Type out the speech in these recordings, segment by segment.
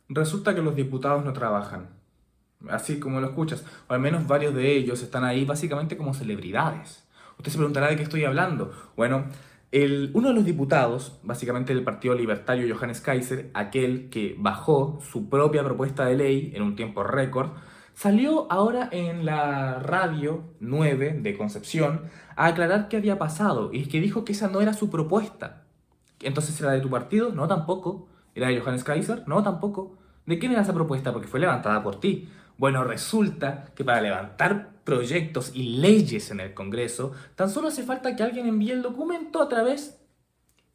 Resulta que los diputados no trabajan, así como lo escuchas, o al menos varios de ellos están ahí básicamente como celebridades. Usted se preguntará de qué estoy hablando. Bueno, uno de los diputados, básicamente del Partido Libertario, Johannes Kaiser, aquel que bajó su propia propuesta de ley en un tiempo récord, salió ahora en la radio 9 de Concepción a aclarar qué había pasado y que dijo que esa no era su propuesta. Entonces, ¿era de tu partido? No, tampoco. ¿Era de Johannes Kaiser? No, tampoco. ¿De quién era esa propuesta? Porque fue levantada por ti. Bueno, resulta que para levantar proyectos y leyes en el Congreso, tan solo hace falta que alguien envíe el documento a través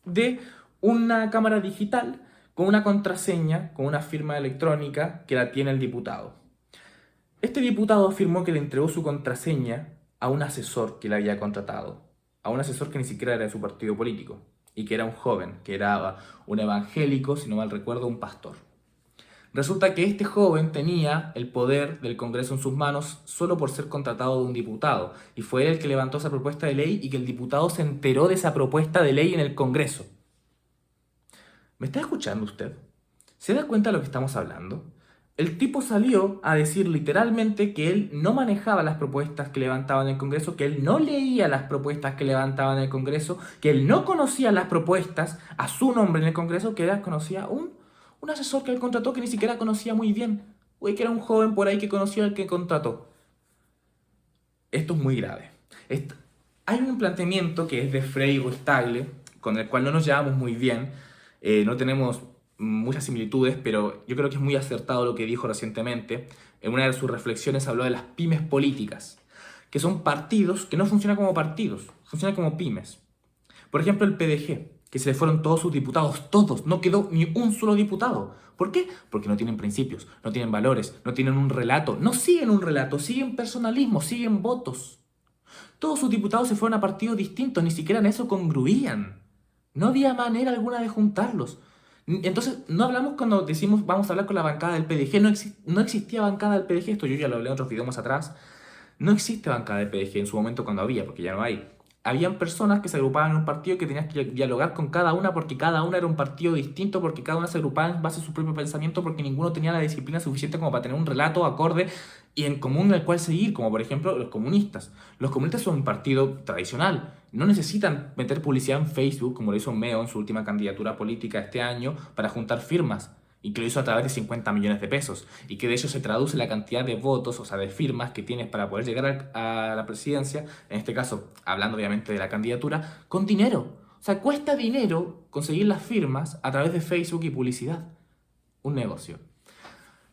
de una cámara digital con una contraseña, con una firma electrónica que la tiene el diputado. Este diputado afirmó que le entregó su contraseña a un asesor que le había contratado, a un asesor que ni siquiera era de su partido político, y que era un joven, que era un evangélico, si no mal recuerdo, un pastor. Resulta que este joven tenía el poder del Congreso en sus manos solo por ser contratado de un diputado, y fue él el que levantó esa propuesta de ley y que el diputado se enteró de esa propuesta de ley en el Congreso. ¿Me está escuchando usted? ¿Se da cuenta de lo que estamos hablando? El tipo salió a decir literalmente que él no manejaba las propuestas que levantaban en el Congreso, que él no leía las propuestas que levantaban en el Congreso, que él no conocía las propuestas a su nombre en el Congreso, que él conocía un asesor que él contrató que ni siquiera conocía muy bien, o que era un joven por ahí que conocía al que contrató. Esto es muy grave. Hay un planteamiento que es de Frei Ruiz-Tagle, con el cual no nos llevamos muy bien, no tenemos muchas similitudes, pero yo creo que es muy acertado lo que dijo recientemente. En una de sus reflexiones habló de las pymes políticas, que son partidos que no funcionan como partidos, funcionan como pymes. Por ejemplo, el PDG, que se le fueron todos sus diputados, todos, no quedó ni un solo diputado. ¿Por qué? Porque no tienen principios, no tienen valores, no tienen un relato, no siguen un relato, siguen personalismo, siguen votos. Todos sus diputados se fueron a partidos distintos, ni siquiera en eso congruían. No había manera alguna de juntarlos. Entonces, no hablamos cuando decimos vamos a hablar con la bancada del PDG, no existía bancada del PDG, esto yo ya lo hablé en otros videos más atrás. No existe bancada de PDG en su momento cuando había, porque ya no hay. Habían personas que se agrupaban en un partido que tenías que dialogar con cada una porque cada una era un partido distinto, porque cada una se agrupaba en base a su propio pensamiento, porque ninguno tenía la disciplina suficiente como para tener un relato acorde y en común al cual seguir, como por ejemplo los comunistas. Los comunistas son un partido tradicional, no necesitan meter publicidad en Facebook como lo hizo Meo en su última candidatura política este año para juntar firmas y que lo hizo a través de 50 millones de pesos, y que de ello se traduce la cantidad de votos, o sea, de firmas que tienes para poder llegar a la presidencia, en este caso, hablando obviamente de la candidatura, con dinero. O sea, cuesta dinero conseguir las firmas a través de Facebook y publicidad. Un negocio.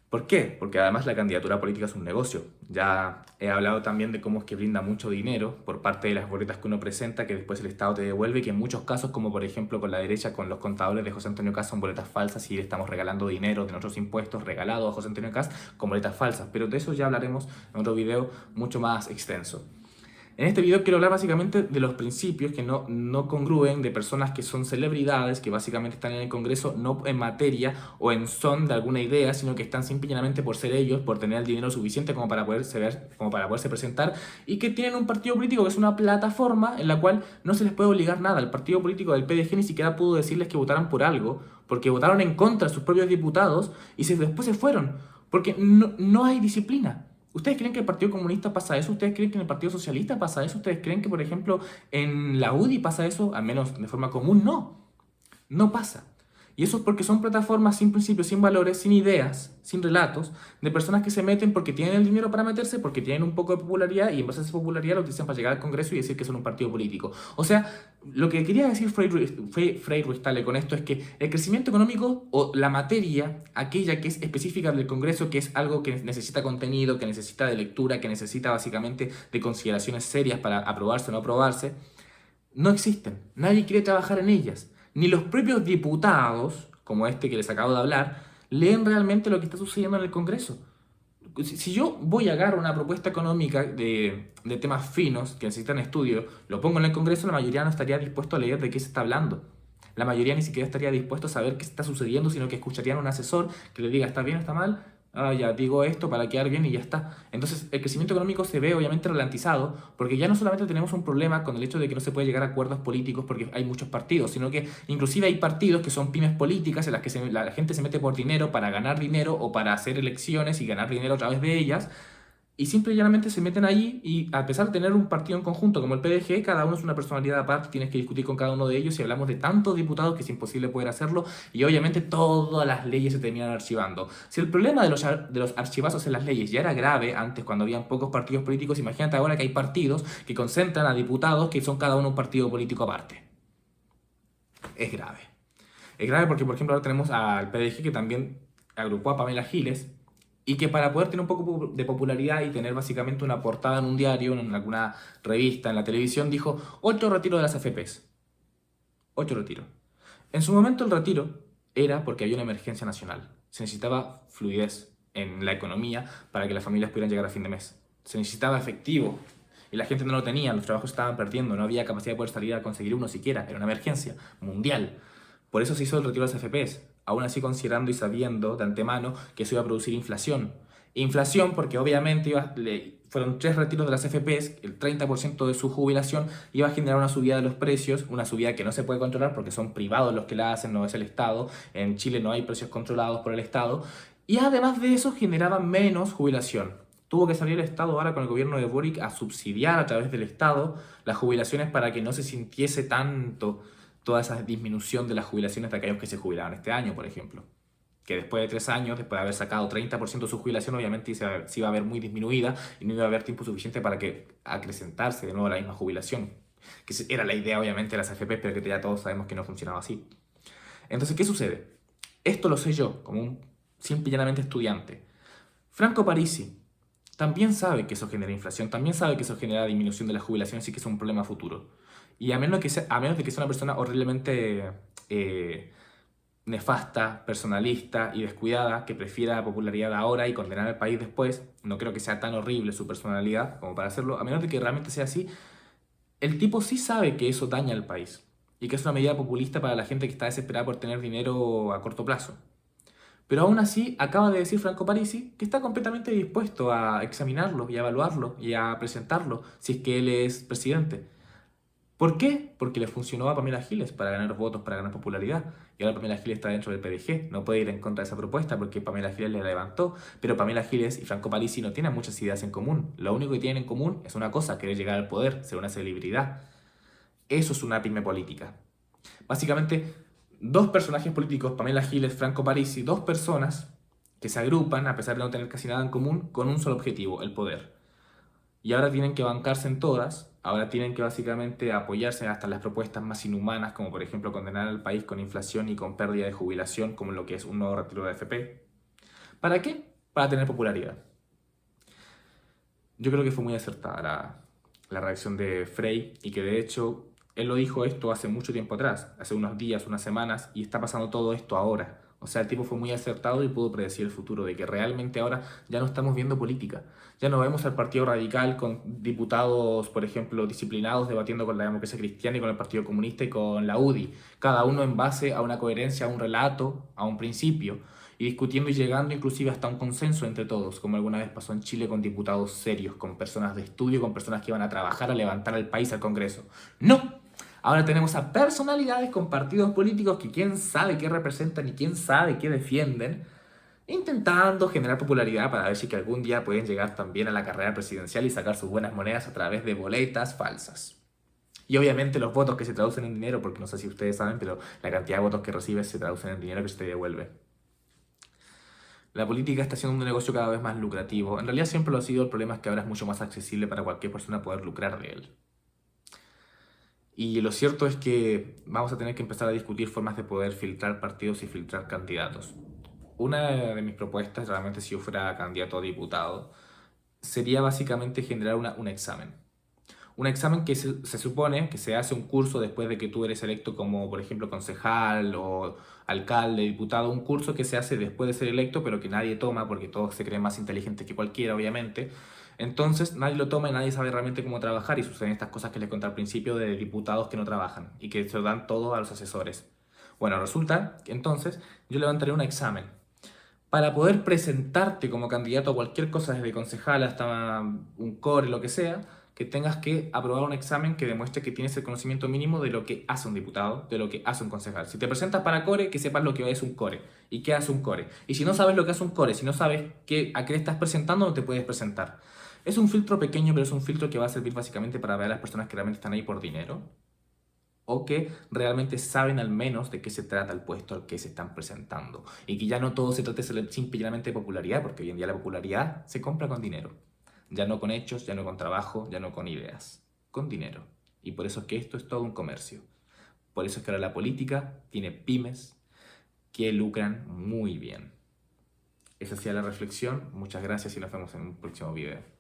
¿Por qué? Porque además la candidatura política es un negocio. Ya he hablado también de cómo es que brinda mucho dinero por parte de las boletas que uno presenta, que después el Estado te devuelve, y que en muchos casos, como por ejemplo con la derecha, con los contadores de José Antonio Caz, son boletas falsas y le estamos regalando dinero de nuestros impuestos regalado a José Antonio Caz con boletas falsas. Pero de eso ya hablaremos en otro video mucho más extenso. En este video quiero hablar básicamente de los principios que no congruen de personas que son celebridades, que básicamente están en el Congreso no en materia o en son de alguna idea, sino que están simplemente por ser ellos, por tener el dinero suficiente como para poderse ver, como para poderse presentar, y que tienen un partido político que es una plataforma en la cual no se les puede obligar nada. El partido político del PDG ni siquiera pudo decirles que votaran por algo, porque votaron en contra de sus propios diputados y después se fueron, porque no hay disciplina. ¿Ustedes creen que el Partido Comunista pasa eso? ¿Ustedes creen que en el Partido Socialista pasa eso? ¿Ustedes creen que, por ejemplo, en la UDI pasa eso? Al menos de forma común, no. No pasa. Y eso es porque son plataformas sin principios, sin valores, sin ideas, sin relatos, de personas que se meten porque tienen el dinero para meterse, porque tienen un poco de popularidad y en base a esa popularidad lo utilizan para llegar al Congreso y decir que son un partido político. O sea, lo que quería decir Frei Ruiz-Tagle con esto es que el crecimiento económico o la materia, aquella que es específica del Congreso, que es algo que necesita contenido, que necesita de lectura, que necesita básicamente de consideraciones serias para aprobarse o no aprobarse, no existen. Nadie quiere trabajar en ellas. Ni los propios diputados, como este que les acabo de hablar, leen realmente lo que está sucediendo en el Congreso. Si yo voy a agarrar una propuesta económica de temas finos que necesitan estudio, lo pongo en el Congreso, la mayoría no estaría dispuesto a leer de qué se está hablando. La mayoría ni siquiera estaría dispuesto a saber qué está sucediendo, sino que escucharían a un asesor que le diga está bien o está mal, Ah, ya digo esto para quedar bien y ya está. Entonces, el crecimiento económico se ve obviamente ralentizado porque ya no solamente tenemos un problema con el hecho de que no se puede llegar a acuerdos políticos porque hay muchos partidos, sino que inclusive hay partidos que son pymes políticas en las que la gente se mete por dinero para ganar dinero o para hacer elecciones y ganar dinero a través de ellas. Y simple y llanamente se meten allí y a pesar de tener un partido en conjunto como el PDG, cada uno es una personalidad aparte, tienes que discutir con cada uno de ellos y hablamos de tantos diputados que es imposible poder hacerlo y obviamente todas las leyes se terminan archivando. Si el problema de los archivazos en las leyes ya era grave antes cuando habían pocos partidos políticos, imagínate ahora que hay partidos que concentran a diputados que son cada uno un partido político aparte. Es grave. Es grave porque, por ejemplo, ahora tenemos al PDG que también agrupó a Pamela Giles y que para poder tener un poco de popularidad y tener básicamente una portada en un diario, en alguna revista, en la televisión, dijo 8 retiro de las AFPs. 8 retiros. En su momento el retiro era porque había una emergencia nacional. Se necesitaba fluidez en la economía para que las familias pudieran llegar a fin de mes. Se necesitaba efectivo y la gente no lo tenía, los trabajos estaban perdiendo, no había capacidad de poder salir a conseguir uno siquiera, era una emergencia mundial. Por eso se hizo el retiro de las AFPs, aún así considerando y sabiendo de antemano que eso iba a producir inflación. Inflación porque obviamente fueron 3 retiros de las AFPs, el 30% de su jubilación iba a generar una subida de los precios, una subida que no se puede controlar porque son privados los que la hacen, no es el Estado. En Chile no hay precios controlados por el Estado. Y además de eso generaba menos jubilación. Tuvo que salir el Estado ahora con el gobierno de Boric a subsidiar a través del Estado las jubilaciones para que no se sintiese tanto toda esa disminución de las jubilaciones de aquellos que se jubilaron este año, por ejemplo. Que después de 3 años, después de haber sacado 30% de su jubilación, obviamente se iba a ver muy disminuida y no iba a haber tiempo suficiente para que acrecentarse de nuevo la misma jubilación. Que era la idea, obviamente, de las AFP, pero que ya todos sabemos que no funcionaba así. Entonces, ¿qué sucede? Esto lo sé yo, como un simple y llanamente estudiante. Franco Parisi también sabe que eso genera inflación, también sabe que eso genera disminución de las jubilaciones y que es un problema futuro. Y a menos de que sea una persona horriblemente nefasta, personalista y descuidada, que prefiera la popularidad ahora y condenar al país después, no creo que sea tan horrible su personalidad como para hacerlo, a menos de que realmente sea así, el tipo sí sabe que eso daña al país y que es una medida populista para la gente que está desesperada por tener dinero a corto plazo. Pero aún así, acaba de decir Franco Parisi que está completamente dispuesto a examinarlo y a evaluarlo y a presentarlo si es que él es presidente. ¿Por qué? Porque le funcionó a Pamela Giles para ganar votos, para ganar popularidad. Y ahora Pamela Giles está dentro del PDG. No puede ir en contra de esa propuesta porque Pamela Giles le levantó. Pero Pamela Giles y Franco Parisi no tienen muchas ideas en común. Lo único que tienen en común es una cosa, querer llegar al poder, ser una celebridad. Eso es una pyme política. Básicamente, dos personajes políticos, Pamela Giles, Franco Parisi, dos personas que se agrupan, a pesar de no tener casi nada en común, con un solo objetivo, el poder. Y ahora tienen que bancarse en todas, ahora tienen que básicamente apoyarse hasta en las propuestas más inhumanas, como por ejemplo condenar al país con inflación y con pérdida de jubilación, como lo que es un nuevo retiro de AFP. ¿Para qué? Para tener popularidad. Yo creo que fue muy acertada la reacción de Frey y que de hecho él lo dijo esto hace mucho tiempo atrás, hace unos días, unas semanas, y está pasando todo esto ahora. O sea, el tipo fue muy acertado y pudo predecir el futuro, de que realmente ahora ya no estamos viendo política. Ya no vemos al Partido Radical con diputados, por ejemplo, disciplinados debatiendo con la democracia cristiana y con el Partido Comunista y con la UDI. Cada uno en base a una coherencia, a un relato, a un principio, y discutiendo y llegando inclusive hasta un consenso entre todos, como alguna vez pasó en Chile con diputados serios, con personas de estudio, con personas que iban a trabajar, a levantar al país al Congreso. ¡No! Ahora tenemos a personalidades con partidos políticos que quién sabe qué representan y quién sabe qué defienden, intentando generar popularidad para ver si que algún día pueden llegar también a la carrera presidencial y sacar sus buenas monedas a través de boletas falsas. Y obviamente los votos que se traducen en dinero, porque no sé si ustedes saben, pero la cantidad de votos que recibes se traducen en dinero que se te devuelve. La política está siendo un negocio cada vez más lucrativo. En realidad siempre lo ha sido, el problema es que ahora es mucho más accesible para cualquier persona poder lucrar de él. Y lo cierto es que vamos a tener que empezar a discutir formas de poder filtrar partidos y filtrar candidatos. Una de mis propuestas, realmente si yo fuera candidato a diputado, sería básicamente generar un examen. Un examen que se supone que se hace un curso después de que tú eres electo como, por ejemplo, concejal o alcalde, diputado, un curso que se hace después de ser electo, pero que nadie toma porque todos se creen más inteligentes que cualquiera, obviamente. Entonces nadie lo toma y nadie sabe realmente cómo trabajar y suceden estas cosas que les conté al principio de diputados que no trabajan y que se lo dan todo a los asesores. Bueno, resulta que entonces yo levantaré un examen para poder presentarte como candidato a cualquier cosa, desde concejal hasta un core, lo que sea, que tengas que aprobar un examen que demuestre que tienes el conocimiento mínimo de lo que hace un diputado, de lo que hace un concejal. Si te presentas para core, que sepas lo que es un core y qué hace un core. Y si no sabes lo que hace un core, si no sabes a qué le estás presentando, no te puedes presentar. Es un filtro pequeño, pero es un filtro que va a servir básicamente para ver a las personas que realmente están ahí por dinero o que realmente saben al menos de qué se trata el puesto al que se están presentando. Y que ya no todo se trate simplemente de popularidad, porque hoy en día la popularidad se compra con dinero. Ya no con hechos, ya no con trabajo, ya no con ideas, con dinero. Y por eso es que esto es todo un comercio. Por eso es que ahora la política tiene pymes que lucran muy bien. Esa ha sido la reflexión. Muchas gracias y nos vemos en un próximo video.